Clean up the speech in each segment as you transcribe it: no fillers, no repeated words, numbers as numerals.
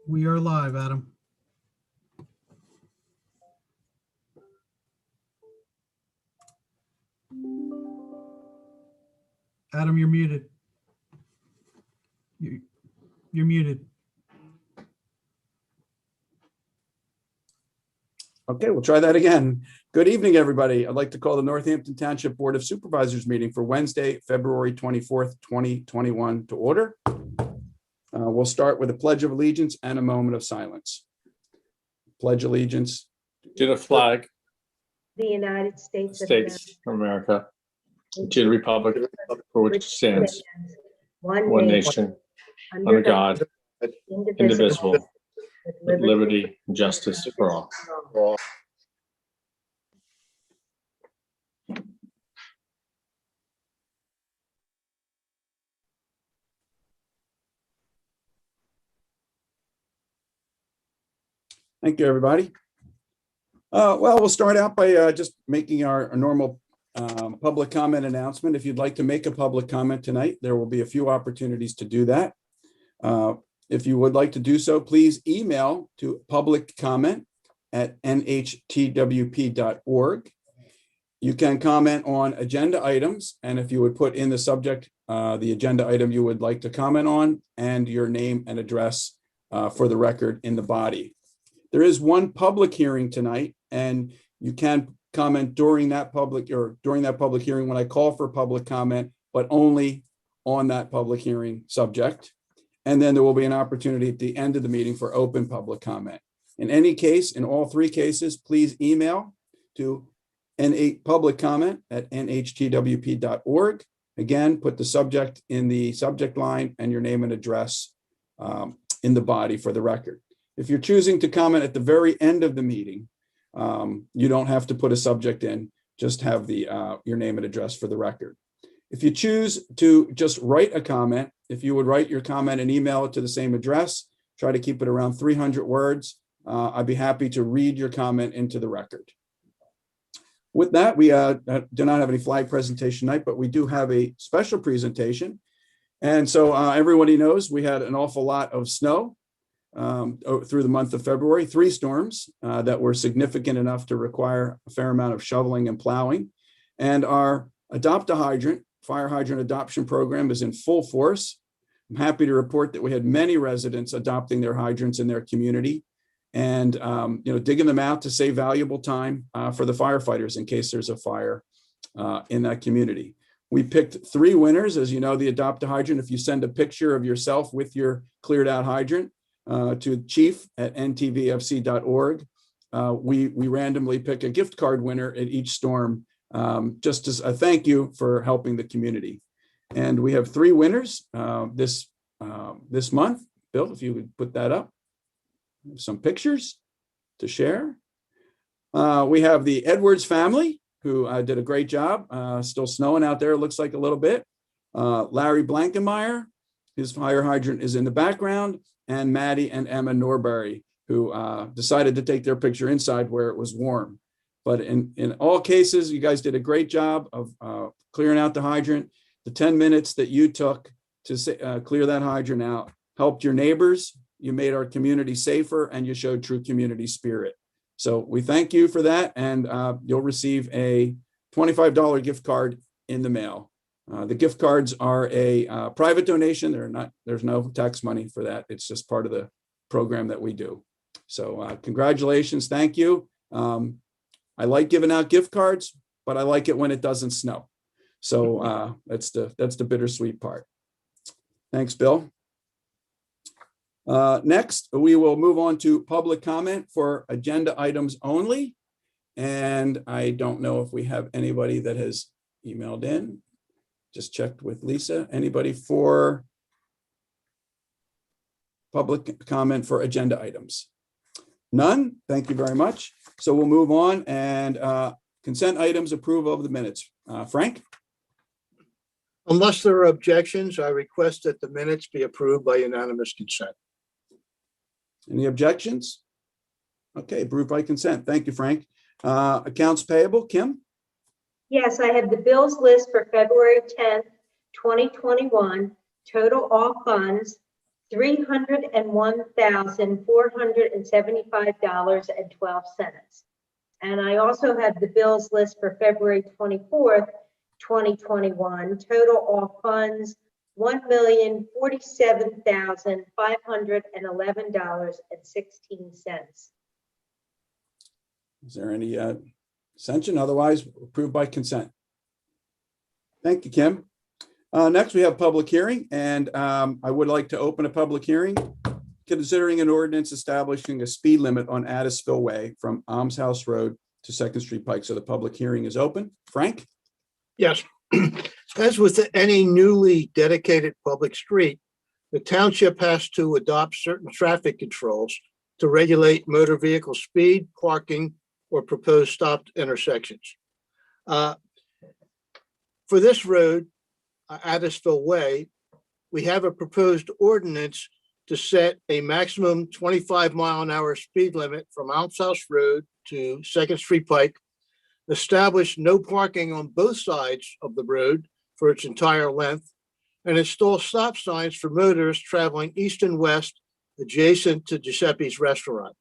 We are live, Adam. Adam, you're muted. You're muted. Okay, we'll try that again. Good evening, everybody. I'd like to call the Northampton Township Board of Supervisors meeting for Wednesday, February 24th, 2021 to order. We'll start with a Pledge of Allegiance and a moment of silence. Pledge allegiance to the flag, the United States of States of America, and to the republic for which it stands, one nation, under God, indivisible, with liberty and justice for all. Thank you, everybody. Well, we'll start out by just making our normal public comment announcement. If you'd like to make a public comment tonight, there will be a few opportunities to do that. If you would like to do so, please email to publiccomment@nhtwp.org. You can comment on agenda items, and if you would put in the subject the agenda item you would like to comment on and your name and address for the record in the body. There is one public hearing tonight, and you can comment during that public hearing when I call for public comment, but only on that public hearing subject. And then there will be an opportunity at the end of the meeting for open public comment. In any case, in all three cases, please email to publiccomment@nhtwp.org. Again, put the subject in the subject line and your name and address in the body for the record. If you're choosing to comment at the very end of the meeting, you don't have to put a subject in, just have your name and address for the record. If you choose to just write a comment, if you would write your comment and email it to the same address, try to keep it around 300 words. I'd be happy to read your comment into the record. With that, we do not have any flag presentation tonight, but we do have a special presentation. And so everybody knows we had an awful lot of snow through the month of February, 3 storms that were significant enough to require a fair amount of shoveling and plowing. And our Adopt a Hydrant, fire hydrant adoption program is in full force. I'm happy to report that we had many residents adopting their hydrants in their community and digging them out to save valuable time for the firefighters in case there's a fire in that community. We picked 3 winners. As you know, the Adopt a Hydrant, if you send a picture of yourself with your cleared out hydrant to chief@ntvfc.org, we randomly pick a gift card winner at each storm, just as a thank you for helping the community. And we have 3 winners this month. Bill, if you would put that up, some pictures to share. We have the Edwards family, who did a great job. Still snowing out there, it looks like a little bit. Larry Blankenmeyer, his fire hydrant is in the background, and Maddie and Emma Norbury, who decided to take their picture inside where it was warm. But in all cases, you guys did a great job of clearing out the hydrant. The 10 minutes that you took to clear that hydrant out helped your neighbors. You made our community safer, and you showed true community spirit. So we thank you for that, and you'll receive a $25 gift card in the mail. The gift cards are a private donation. There's no tax money for that. It's just part of the program that we do. So congratulations, thank you. I like giving out gift cards, but I like it when it doesn't snow. So that's the bittersweet part. Thanks, Bill. Next, we will move on to public comment for agenda items only. And I don't know if we have anybody that has emailed in. Just checked with Lisa. Anybody for public comment for agenda items? None. Thank you very much. So we'll move on, and consent items, approval of the minutes. Frank? Unless there are objections, I request that the minutes be approved by unanimous consent. Any objections? Okay, approved by consent. Thank you, Frank. Accounts payable, Kim? Yes, I have the bills list for February 10th, 2021. Total all funds, $301,475.12. And I also have the bills list for February 24th, 2021. Total all funds, $1,047,511.16. Is there any dissension? Otherwise, approved by consent. Thank you, Kim. Next, we have public hearing, and I would like to open a public hearing considering an ordinance establishing a speed limit on Addisville Way from Alms House Road to Second Street Pike. So the public hearing is open. Frank? Yes. As with any newly dedicated public street, the township has to adopt certain traffic controls to regulate motor vehicle speed, parking, or proposed stopped intersections. For this road, Addisville Way, we have a proposed ordinance to set a maximum 25-mile-an-hour speed limit from Alms House Road to Second Street Pike, establish no parking on both sides of the road for its entire length, and install stop signs for motorists traveling east and west adjacent to Giuseppe's Restaurant.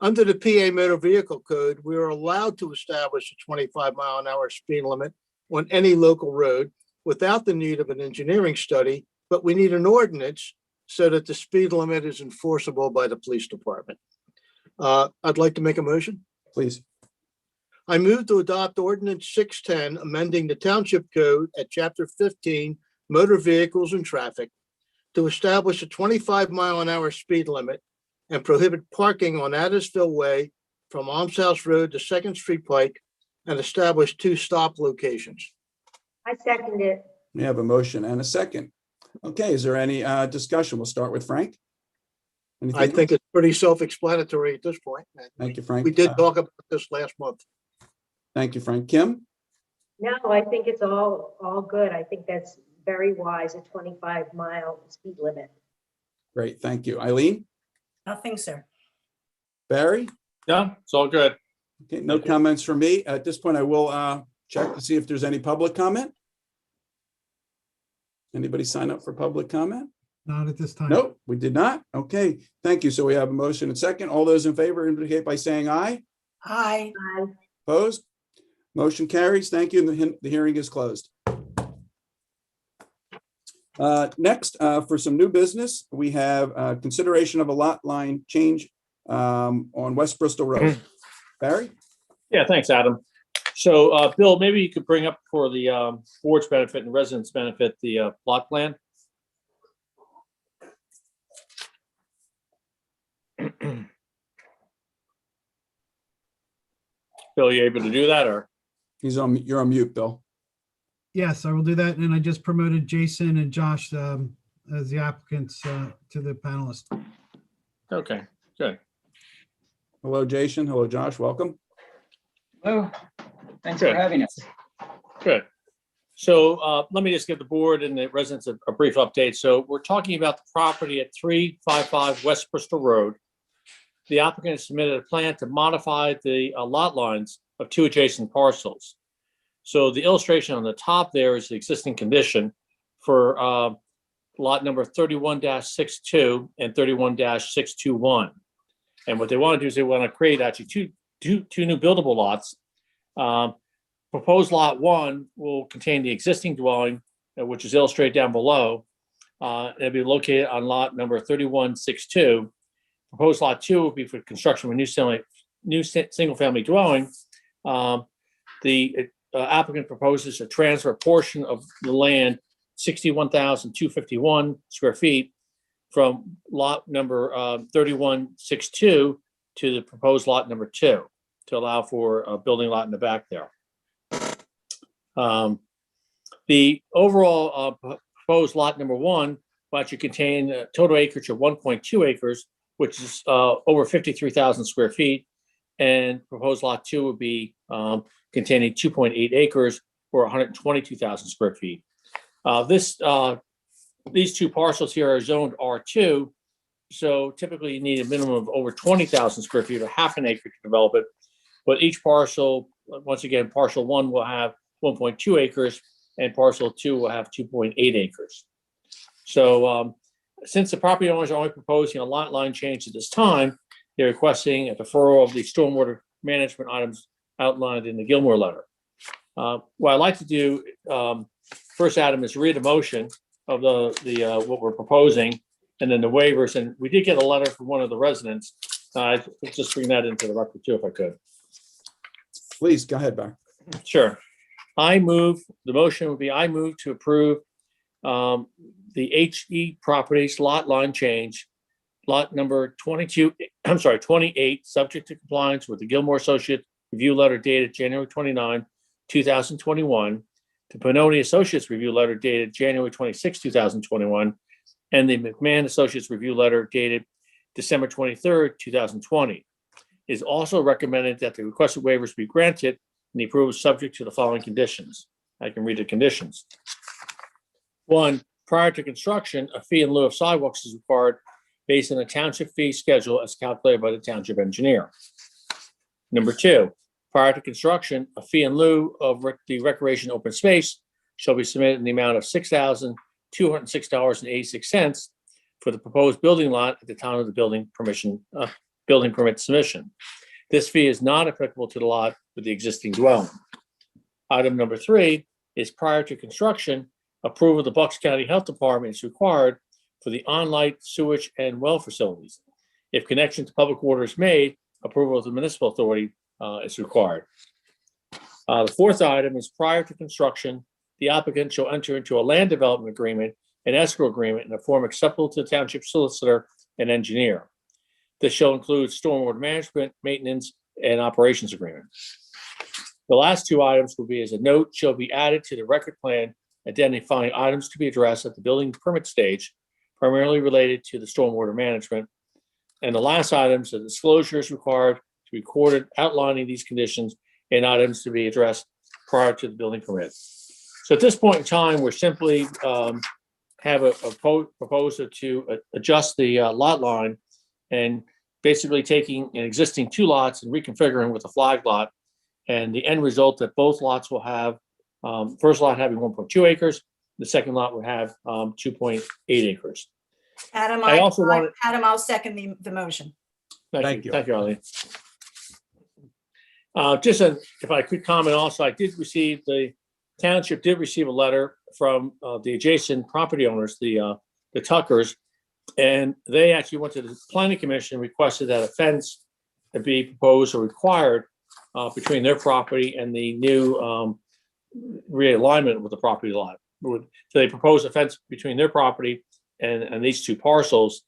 Under the PA Motor Vehicle Code, we are allowed to establish a 25-mile-an-hour speed limit on any local road without the need of an engineering study, but we need an ordinance so that the speed limit is enforceable by the police department. I'd like to make a motion. Please. I move to adopt ordinance 610, amending the township code at chapter 15, motor vehicles and traffic, to establish a 25-mile-an-hour speed limit and prohibit parking on Addisville Way from Alms House Road to Second Street Pike, and establish 2 stop locations. I second it. We have a motion and a second. Okay, is there any discussion? We'll start with Frank. Anything I think it's pretty self-explanatory at this point. Thank you, Frank. We did talk about this last month. Thank you, Frank. Kim? No, I think it's all good. I think that's very wise, a 25-mile speed limit. Great, thank you. Eileen? Nothing, sir. Barry? Yeah, it's all good. Okay, no comments from me. At this point, I will check to see if there's any public comment. Anybody sign up for public comment? Not at this time. Nope, we did not. Okay, thank you. So we have a motion and second. All those in favor indicate by saying aye. Aye. Opposed? Motion carries. Thank you. And the hearing is closed. Next, for some new business, we have consideration of a lot line change on West Bristol Road. Barry? Yeah, thanks, Adam. So, Bill, maybe you could bring up for the board's benefit and residents' benefit, the plot plan. Bill, you able to do that, or? You're on mute, Bill. Yes, I will do that. And I just promoted Jason and Josh as the applicants to the panelists. Okay, good. Hello, Jason. Hello, Josh. Welcome. Hello, thanks Good. for having us. Good. So let me just give the board and the residents a brief update. So we're talking about the property at 355 West Bristol Road. The applicant has submitted a plan to modify the lot lines of 2 adjacent parcels. So the illustration on the top there is the existing condition for lot number 31-62 and 31-621. And what they want to do is they want to create actually two new buildable lots. Proposed lot 1 will contain the existing dwelling, which is illustrated down below. It'll be located on lot number 31-62. Proposed lot 2 will be for construction of a new single-family dwelling. The applicant proposes to transfer a portion of the land, 61,251 square feet, from lot number 31-62 to the proposed lot number 2 to allow for a building lot in the back there. The overall proposed lot number 1 will actually contain a total acreage of 1.2 acres, which is over 53,000 square feet, and proposed lot 2 would be containing 2.8 acres or 122,000 square feet. These 2 parcels here are zoned R2, so typically you need a minimum of over 20,000 square feet or half an acre to develop it. But each parcel, once again, parcel 1 will have 1.2 acres and parcel 2 will have 2.8 acres. So since the property owners are only proposing a lot line change at this time, they're requesting a deferral of the stormwater management items outlined in the Gilmore letter. What I'd like to do, first, Adam, is read a motion of the what we're proposing, and then the waivers. And we did get a letter from one of the residents. Let's just bring that into the record too, if I could. Please, go ahead, Barry. Sure. The motion would be, I move to approve the HE Properties lot line change, lot number 28, subject to compliance with the Gilmore Associates review letter dated January 29, 2021, the Pannoni Associates review letter dated January 26, 2021, and the McMahon Associates review letter dated December 23, 2020. It is also recommended that the requested waivers be granted and the approval is subject to the following conditions. I can read the conditions. 1, prior to construction, a fee in lieu of sidewalks is required based on a township fee schedule as calculated by the township engineer. Number 2, prior to construction, a fee in lieu of the recreation open space shall be submitted in the amount of $6,206.86 for the proposed building lot at the time of the building permit submission. This fee is not applicable to the lot with the existing dwelling. Item number 3 is prior to construction, approval of the Bucks County Health Department is required for the on-light, sewage, and well facilities. If connection to public water is made, approval of the municipal authority is required. The 4th item is prior to construction, the applicant shall enter into a land development agreement and escrow agreement in a form acceptable to the township solicitor and engineer. This shall include stormwater management, maintenance, and operations agreement. The last 2 items will be as a note shall be added to the record plan identifying items to be addressed at the building permit stage, primarily related to the stormwater management. And the last items, the disclosure is required to be recorded outlining these conditions and items to be addressed prior to the building permit. So at this point in time, we're simply have a proposal to adjust the lot line and basically taking an existing 2 lots and reconfiguring with a flag lot. And the end result that both lots will have, first lot having 1.2 acres, the second lot would have 2.8 acres. Adam, I also wanted- Adam, I'll second the motion. Thank you. Thank you, Eileen. If I could comment also, the township did receive a letter from the adjacent property owners, the Tuckers, and they actually went to the planning commission, requested that a fence be proposed or required between their property and the new realignment with the property lot. So they proposed a fence between their property and these 2 parcels.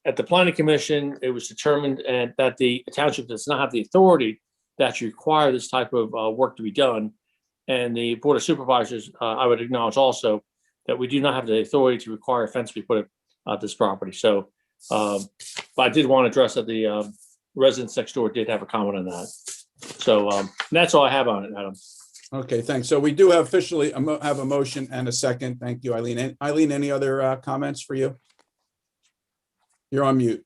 At the planning commission, it was determined that the township does not have the authority to actually require this type of work to be done. And the Board of Supervisors, I would acknowledge also that we do not have the authority to require a fence be put at this property. So, but I did want to address that the residents next door did have a comment on that. So that's all I have on it, Adam. Okay, thanks. So we do have officially have a motion and a second. Thank you, Eileen. And Eileen, any other comments for you? You're on mute.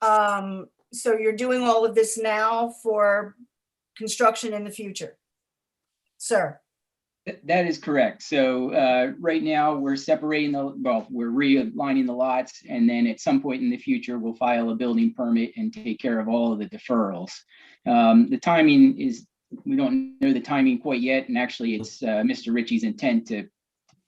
So you're doing all of this now for construction in the future, sir? That is correct. So right now we're separating we're realigning the lots, and then at some point in the future, we'll file a building permit and take care of all of the deferrals. The timing is, we don't know the timing quite yet. And actually it's Mr. Ritchie's intent to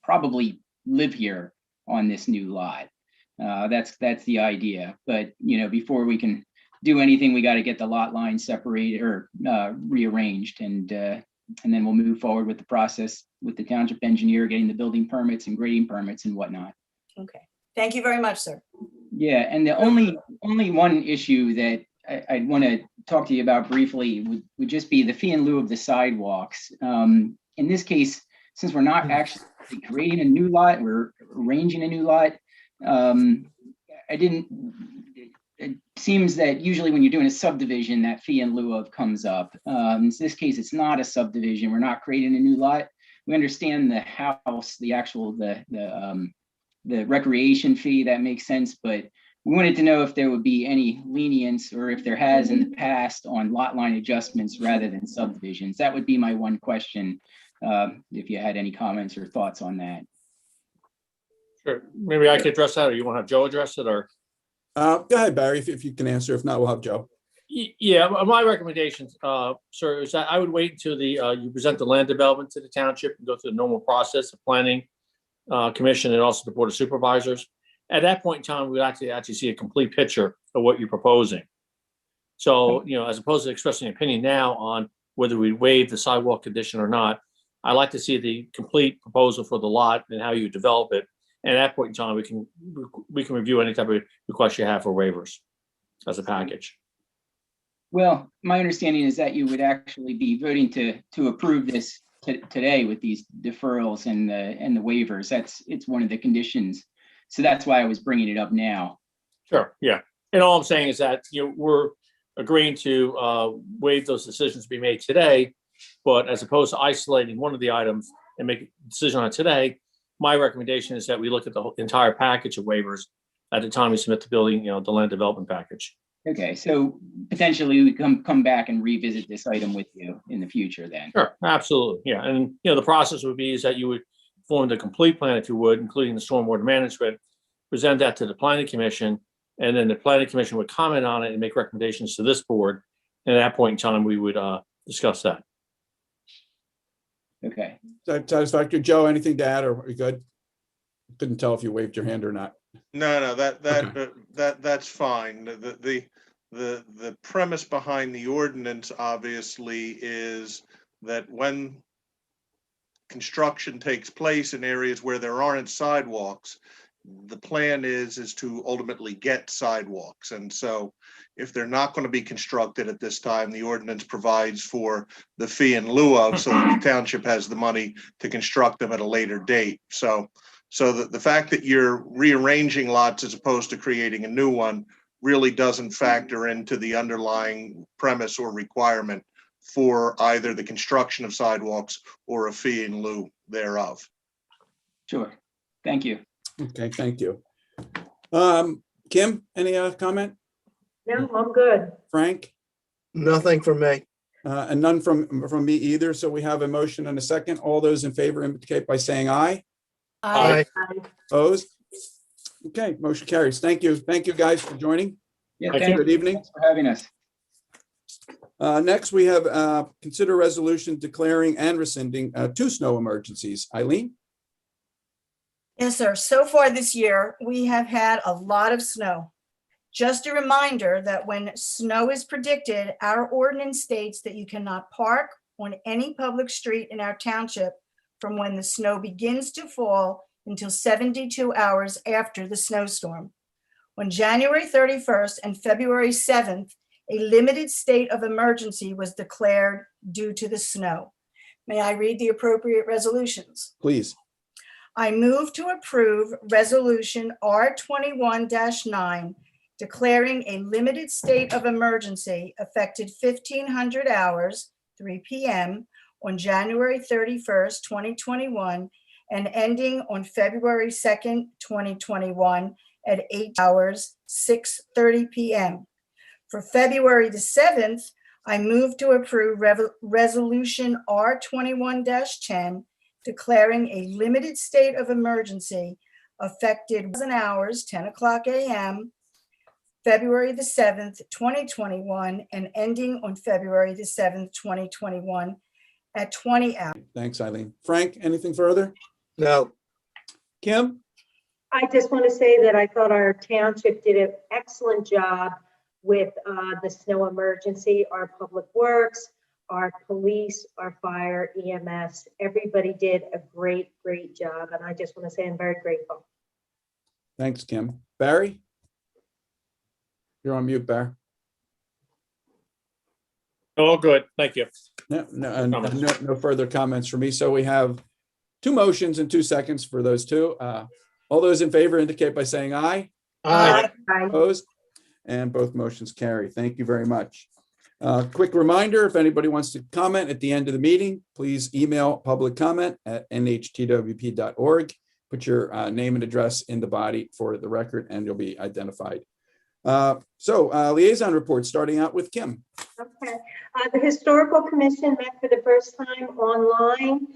probably live here on this new lot. That's the idea. But, before we can do anything, we got to get the lot line separated or rearranged, and then we'll move forward with the process with the township engineer, getting the building permits and grading permits and whatnot. Okay, thank you very much, sir. Yeah, and the only one issue that I'd want to talk to you about briefly would just be the fee in lieu of the sidewalks. In this case, since we're not actually creating a new lot, we're arranging a new lot. It seems that usually when you're doing a subdivision, that fee in lieu of comes up. In this case, it's not a subdivision. We're not creating a new lot. We understand the house, the actual, the recreation fee, that makes sense, but we wanted to know if there would be any lenience or if there has in the past on lot line adjustments rather than subdivisions. That would be my one question, if you had any comments or thoughts on that. Sure, maybe I could address that, or you want to have Joe address it, or? Go ahead, Barry, if you can answer. If not, we'll have Joe. Yeah, my recommendations, sir, is that I would wait until you present the land development to the township and go through the normal process of planning commission and also the board of supervisors. At that point in time, we'd actually see a complete picture of what you're proposing. So, as opposed to expressing an opinion now on whether we waive the sidewalk condition or not, I'd like to see the complete proposal for the lot and how you develop it. And at that point in time, we can review any type of request you have for waivers as a package. Well, my understanding is that you would actually be voting to approve this today with these deferrals and the waivers. It's one of the conditions. So that's why I was bringing it up now. Sure, yeah. And all I'm saying is that, we're agreeing to waive those decisions to be made today, but as opposed to isolating one of the items and make a decision on it today, my recommendation is that we look at the entire package of waivers at the time we submit the building, the land development package. Okay, so potentially we come back and revisit this item with you in the future then. Sure, absolutely, yeah. And, the process would be is that you would form the complete plan, if you would, including the stormwater management, present that to the planning commission, and then the planning commission would comment on it and make recommendations to this board. And at that point in time, we would discuss that. Okay. Is that satisfactory? Joe, anything to add, or are you good? Couldn't tell if you waved your hand or not. No, that's fine. The premise behind the ordinance obviously is that when construction takes place in areas where there aren't sidewalks, the plan is to ultimately get sidewalks. And so if they're not going to be constructed at this time, the ordinance provides for the fee in lieu of, so that the township has the money to construct them at a later date. So the fact that you're rearranging lots as opposed to creating a new one really doesn't factor into the underlying premise or requirement for either the construction of sidewalks or a fee in lieu thereof. Sure. Thank you. Okay, thank you. Kim, any comment? No, I'm good. Frank? Nothing from me. And none from me either. So we have a motion and a second. All those in favor indicate by saying aye. Aye. Opposed? Okay, motion carries. Thank you. Thank you, guys, for joining. Yeah, Thank thank you. Good evening. Thanks for having us. Next, we have consider resolution declaring and rescinding two snow emergencies. Eileen? Yes, sir. So far this year, we have had a lot of snow. Just a reminder that when snow is predicted, our ordinance states that you cannot park on any public street in our township from when the snow begins to fall until 72 hours after the snowstorm. On January 31st and February 7th, a limited state of emergency was declared due to the snow. May I read the appropriate resolutions? Please. I move to approve Resolution R21-9, declaring a limited state of emergency affected 1500 hours, 3 p.m. on January 31st, 2021, and ending on February 2nd, 2021 at 8 hours, 6:30 p.m. For February the 7th, I move to approve Resolution R21-10, declaring a limited state of emergency affected 1,000 hours, 10 o'clock a.m., February the 7th, 2021, and ending on February the 7th, 2021 at 20 hours. Thanks, Eileen. Frank, anything further? No. Kim? I just want to say that I thought our township did an excellent job with the snow emergency, our public works, our police, our fire, EMS. Everybody did a great, great job. And I just want to say I'm very grateful. Thanks, Kim. Barry? You're on mute, Barry. Oh, good, thank you. No further comments from me. So we have two motions and 2 seconds for those two. All those in favor indicate by saying aye. Aye. Opposed? And both motions carry. Thank you very much. Quick reminder, if anybody wants to comment at the end of the meeting, please email public comment at nhtwp.org. Put your name and address in the body for the record, and you'll be identified Liaison reports, starting out with Kim. Okay. The Historical Commission met for the first time online.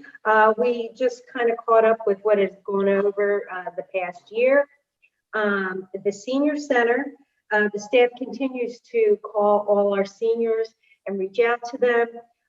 We just kind of caught up with what has gone over the past year. The Senior Center, the staff continues to call all our seniors and reach out to them,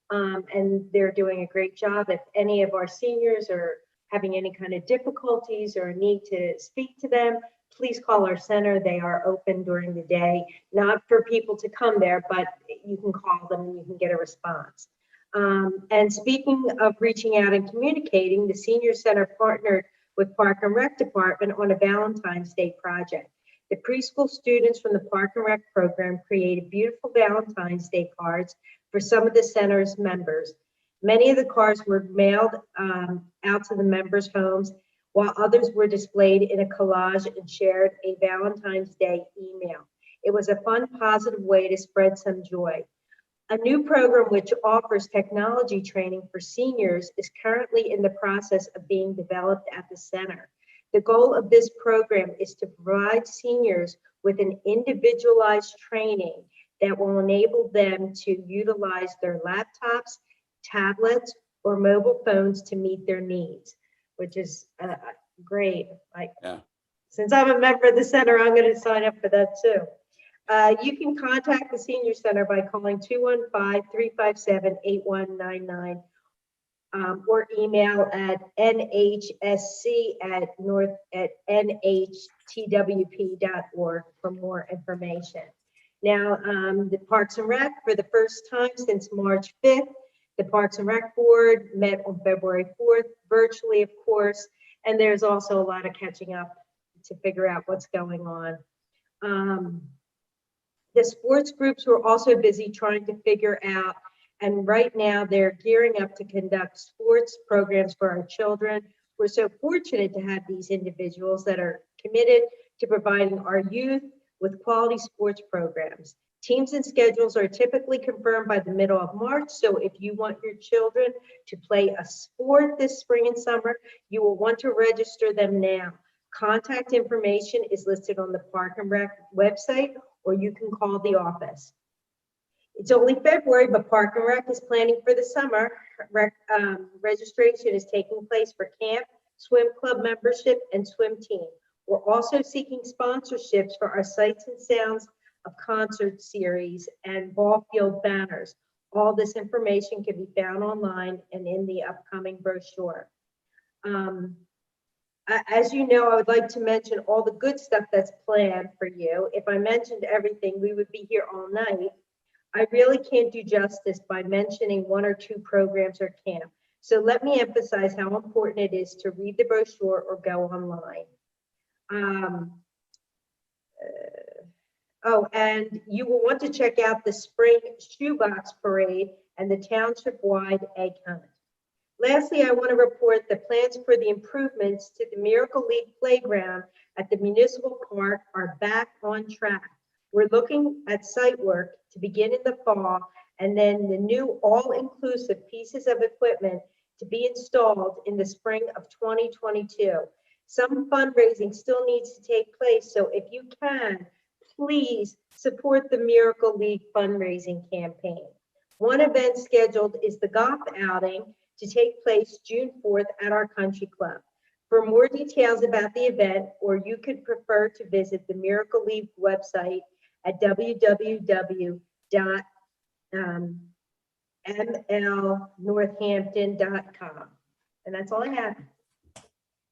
and they're doing a great job. If any of our seniors are having any kind of difficulties or need to speak to them, please call our center. They are open during the day, not for people to come there, but you can call them and you can get a response. And speaking of reaching out and communicating, the Senior Center partnered with Park and Rec Department on a Valentine's Day project. The preschool students from the Park and Rec program created beautiful Valentine's Day cards for some of the center's members. Many of the cards were mailed out to the members' homes, while others were displayed in a collage and shared a Valentine's Day email. It was a fun, positive way to spread some joy. A new program which offers technology training for seniors is currently in the process of being developed at the center. The goal of this program is to provide seniors with an individualized training that will enable them to utilize their laptops, tablets, or mobile phones to meet their needs, which is great. Since I'm a member of the center, I'm going to sign up for that too. You can contact the Senior Center by calling 215-357-8199 or email at nhsc@nhtwp.org for more information. Now, the Parks and Rec, for the first time since March 5th, the Parks and Rec Board met on February 4th, virtually, of course, and there's also a lot of catching up to figure out what's going on. The sports groups were also busy trying to figure out, and right now they're gearing up to conduct sports programs for our children. We're so fortunate to have these individuals that are committed to providing our youth with quality sports programs. Teams and schedules are typically confirmed by the middle of March, so if you want your children to play a sport this spring and summer, you will want to register them now. Contact information is listed on the Park and Rec website, or you can call the office. It's only February, but Park and Rec is planning for the summer. Registration is taking place for camp, swim club membership, and swim team. We're also seeking sponsorships for our Sights and Sounds of Concert series and ball field banners. All this information can be found online and in the upcoming brochure. As you know, I would like to mention all the good stuff that's planned for you. If I mentioned everything, we would be here all night. I really can't do justice by mentioning one or two programs or camp. So let me emphasize how important it is to read the brochure or go online. And you will want to check out the Spring Shoebox Parade and the township-wide egg hunt. Lastly, I want to report the plans for the improvements to the Miracle League Playground at the Municipal Park are back on track. We're looking at site work to begin in the fall, and then the new all-inclusive pieces of equipment to be installed in the spring of 2022. Some fundraising still needs to take place, so if you can, please support the Miracle League fundraising campaign. One event scheduled is the golf outing to take place June 4th at our country club. For more details about the event, or you could prefer to visit the Miracle League website at www.mlnorthampton.com. And that's all I have.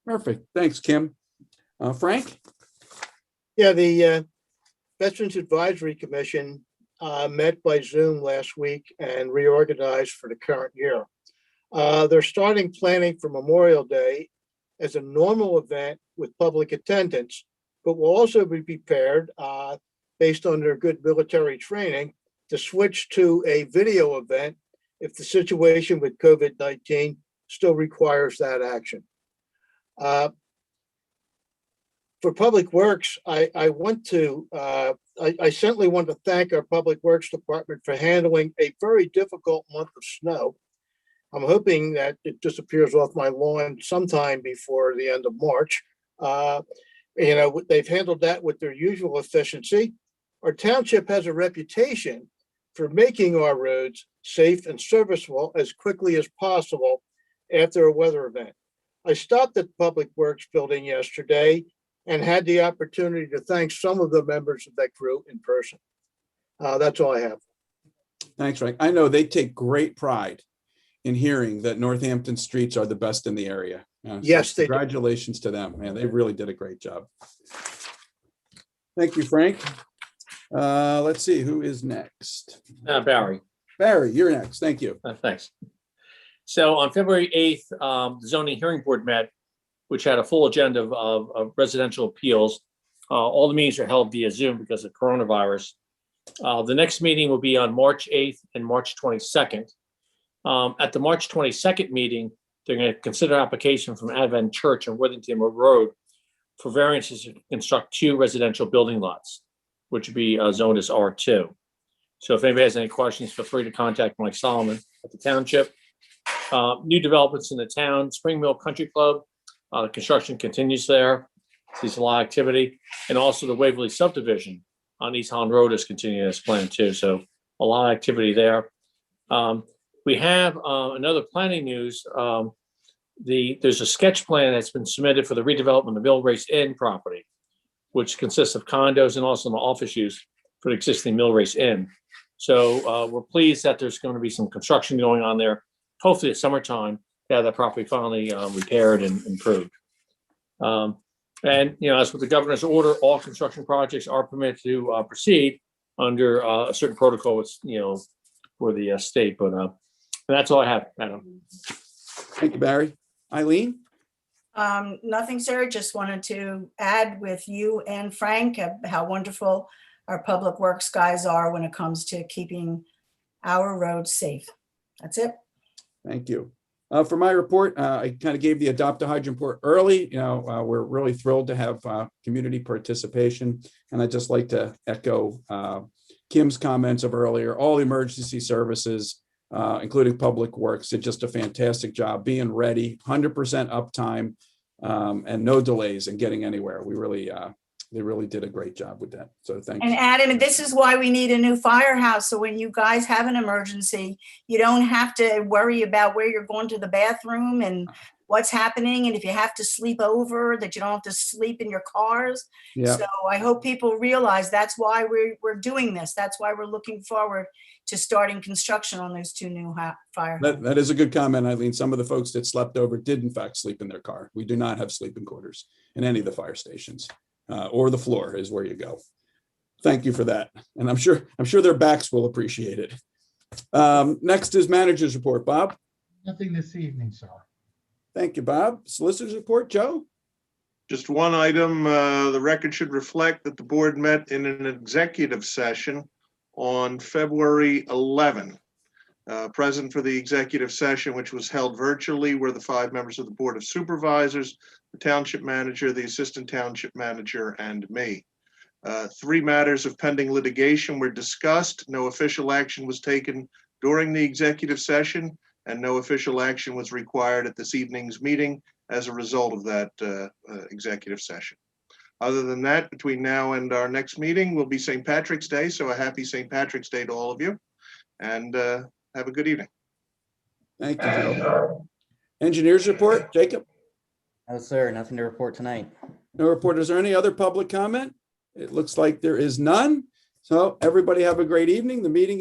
Perfect. Thanks, Kim. Frank? Yeah, the Veterans Advisory Commission met by Zoom last week and reorganized for the current year. They're starting planning for Memorial Day as a normal event with public attendance, but will also be prepared based on their good military training to switch to a video event if the situation with COVID-19 still requires that action. For Public Works, I certainly want to thank our Public Works Department for handling a very difficult month of snow. I'm hoping that it disappears off my lawn sometime before the end of March. They've handled that with their usual efficiency. Our township has a reputation for making our roads safe and serviceable as quickly as possible after a weather event. I stopped at the Public Works building yesterday and had the opportunity to thank some of the members of that crew in person. That's all I have. Thanks, Frank. I know they take great pride in hearing that Northampton streets are the best in the area. So Yes, they do. congratulations to them, man. They really did a great job. Thank you, Frank. Let's see, who is next? Barry, Barry, you're next. Thank you. thanks. So on February 8th, the zoning hearing board met, which had a full agenda of residential appeals. All the meetings are held via Zoom because of coronavirus. The next meeting will be on March 8th and March 22nd. At the March 22nd meeting, they're going to consider application from Advent Church on Worthington Road for variances to construct 2 residential building lots, which would be zoned as R2. So if anybody has any questions, feel free to contact Mike Solomon at the township. New developments in the town, Spring Mill Country Club, construction continues there. Sees a lot of activity. And also the Waverly subdivision on East Holland Road is continuing as planned too. So a lot of activity there. We have another planning news. There's a sketch plan that's been submitted for the redevelopment of Mill Race Inn property, which consists of condos and also the office use for the existing Mill Race Inn. So we're pleased that there's going to be some construction going on there. Hopefully it's summertime to have that property finally repaired and improved. And, as with the governor's order, all construction projects are permitted to proceed under a certain protocol, for the state. But that's all I have, Madam. Thank you, Barry. Eileen? Nothing, sir. Just wanted to add with you and Frank how wonderful our public works guys are when it comes to keeping our roads safe. That's it. Thank you. For my report, I kind of gave the Adopt a Hydrant report early. We're really thrilled to have community participation. And I'd just like to echo Kim's comments of earlier. All the emergency services, including Public Works, did just a fantastic job being ready, 100% uptime, and no delays in getting anywhere. They really did a great job with that. So thanks. And Adam, this is why we need a new firehouse. So when you guys have an emergency, you don't have to worry about where you're going to the bathroom and what's happening. And if you have to sleep over, that you don't have to sleep in your cars. Yeah. So I hope people realize that's why we're doing this. That's why we're looking forward to starting construction on those 2 new firehouses. That is a good comment, Eileen. Some of the folks that slept over did in fact sleep in their car. We do not have sleeping quarters in any of the fire stations. Or the floor is where you go. Thank you for that. And I'm sure their backs will appreciate it. Next is manager's report. Bob? Nothing this evening, sir. Thank you, Bob. Solicitor's report, Joe? Just one item, the record should reflect that the board met in an executive session on February 11. Present for the executive session, which was held virtually, were the 5 members of the Board of Supervisors, the township manager, the assistant township manager, and me. 3 matters of pending litigation were discussed. No official action was taken during the executive session, and no official action was required at this evening's meeting as a result of that executive session. Other than that, between now and our next meeting will be St. Patrick's Day, so a happy St. Patrick's Day to all of you, and have a good evening. Thank you, Joe. Engineers report, Jacob? No, sir, nothing to report tonight. No report. Is there any other public comment? It looks like there is none. So everybody have a great evening. The meeting